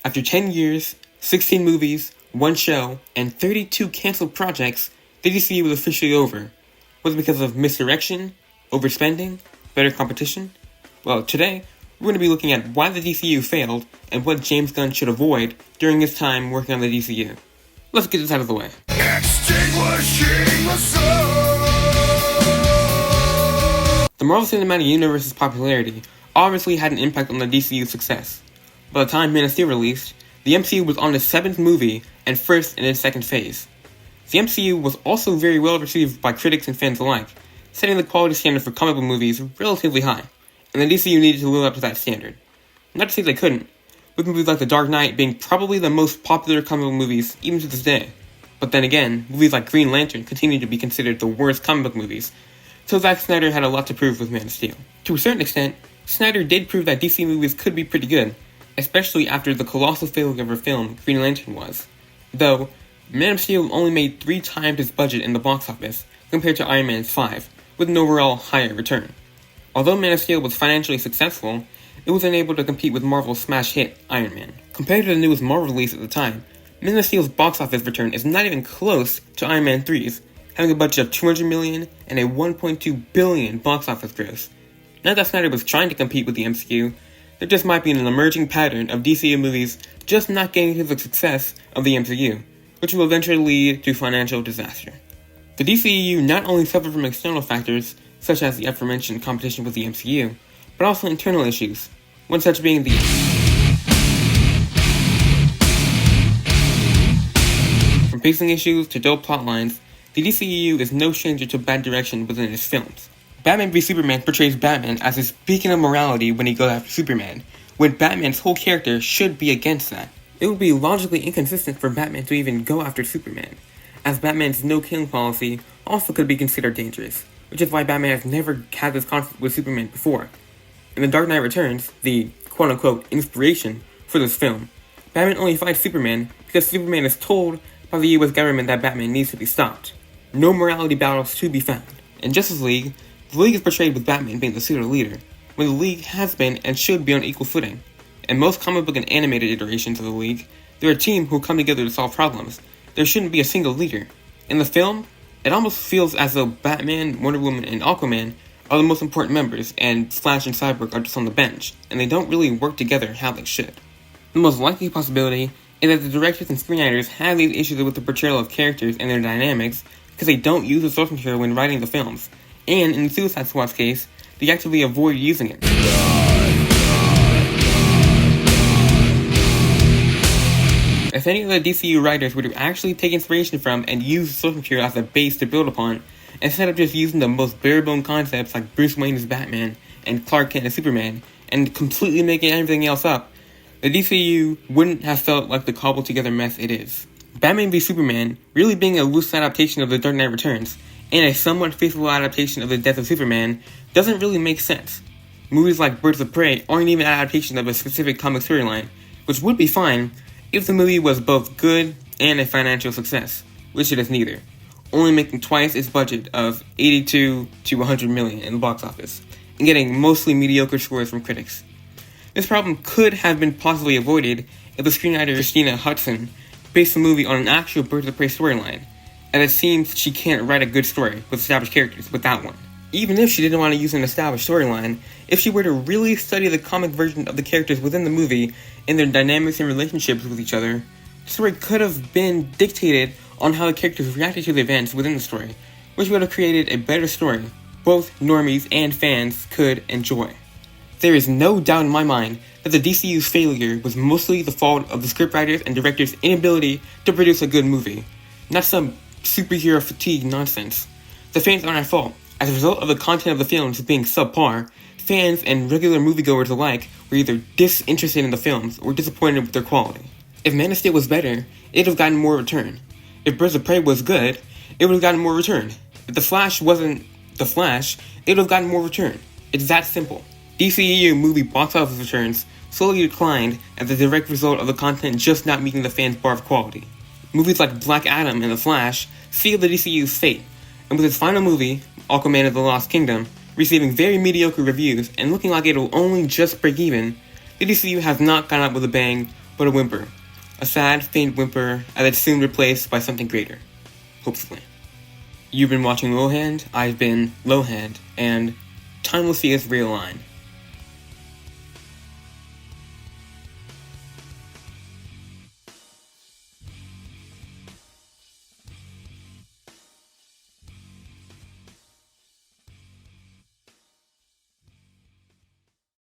After 10 years, 16 movies, 1 show, and 32 canceled projects, the DCU was officially over. Was it because of misdirection, overspending, better competition? Well, today, we're going to be looking at why the DCU failed and what James Gunn should avoid during his time working on the DCU. Let's get this out of the way. Extinguishing the sun. The Marvel Cinematic Universe's popularity obviously had an impact on the DCU's success. By the time Man of Steel released, the MCU was on its 7th movie and first in its 2nd phase. The MCU was also very well received by critics and fans alike, setting the quality standard for comic book movies relatively high, and the DCU needed to live up to that standard. Not to say they couldn't, with movies like The Dark Knight being probably the most popular comic book movies even to this day. But then again, movies like Green Lantern continue to be considered the worst comic book movies, so Zack Snyder had a lot to prove with Man of Steel. To a certain extent, Snyder did prove that DC movies could be pretty good, especially after the colossal failure of her film Green Lantern was. Though, Man of Steel only made 3 times its budget in the box office, compared to Iron Man's 5, with an overall higher return. Although Man of Steel was financially successful, it was unable to compete with Marvel's smash hit, Iron Man. Compared to the newest Marvel release at the time, Man of Steel's box office return is not even close to Iron Man 3's, having a budget of $200 million and a $1.2 billion box office gross. Not that Snyder was trying to compete with the MCU, there just might be an emerging pattern of DCU movies just not getting to the success of the MCU, which will eventually lead to financial disaster. The DCEU not only suffered from external factors, such as the aforementioned competition with the MCU, but also internal issues, one such being the From pacing issues to dull plot lines, the DCEU is no stranger to bad direction within its films. Batman v Superman portrays Batman as this beacon of morality when he goes after Superman, when Batman's whole character should be against that. It would be logically inconsistent for Batman to even go after Superman, as Batman's no-killing policy also could be considered dangerous, which is why Batman has never had this conflict with Superman before. In The Dark Knight Returns, the quote-unquote inspiration for this film, Batman only fights Superman because Superman is told by the US government that Batman needs to be stopped. No morality battles to be found. In Justice League, the League is portrayed with Batman being the pseudo leader, when the League has been and should be on equal footing. In most comic book and animated iterations of the League, they're a team who come together to solve problems. There shouldn't be a single leader. In the film, it almost feels as though Batman, Wonder Woman, and Aquaman are the most important members, and Flash and Cyborg are just on the bench, and they don't really work together how they should. The most likely possibility is that the directors and screenwriters have these issues with the portrayal of characters and their dynamics because they don't use the source material when writing the films, and in the Suicide Squad's case, they actively avoid using it. If any of the DCU writers were to actually take inspiration from and use the source material as a base to build upon, instead of just using the most bare-bone concepts like Bruce Wayne as Batman and Clark Kent as Superman, and completely making everything else up, the DCU wouldn't have felt like the cobbled-together mess it is. Batman v Superman really being a loose adaptation of The Dark Knight Returns, and a somewhat faithful adaptation of The Death of Superman, doesn't really make sense. Movies like Birds of Prey aren't even an adaptation of a specific comic storyline, which would be fine if the movie was both good and a financial success, which it is neither, only making twice its budget of $82 to $100 million in the box office, and getting mostly mediocre scores from critics. This problem could have been possibly avoided if the screenwriter Christina Hudson based the movie on an actual Birds of Prey storyline, and it seems she can't write a good story with established characters without one. Even if she didn't want to use an established storyline, if she were to really study the comic version of the characters within the movie and their dynamics and relationships with each other, the story could have been dictated on how the characters reacted to the events within the story, which would have created a better story both normies and fans could enjoy. There is no doubt in my mind that the DCU's failure was mostly the fault of the scriptwriters and directors' inability to produce a good movie, not some superhero fatigue nonsense. The fans aren't at fault. As a result of the content of the films being subpar, fans and regular moviegoers alike were either disinterested in the films or disappointed with their quality. If Man of Steel was better, it would have gotten more return. If Birds of Prey was good, it would have gotten more return. If The Flash wasn't The Flash, it would have gotten more return. It's that simple. DCEU movie box office returns slowly declined as a direct result of the content just not meeting the fans' bar of quality. Movies like Black Adam and The Flash sealed the DCU's fate, and with its final movie, Aquaman of the Lost Kingdom, receiving very mediocre reviews and looking like it'll only just break even, the DCU has not gone out with a bang but a whimper. A sad, faint whimper as it's soon replaced by something greater. Hopefully. You've been watching Lowhand, I've been Lowhand, and time will see us realign.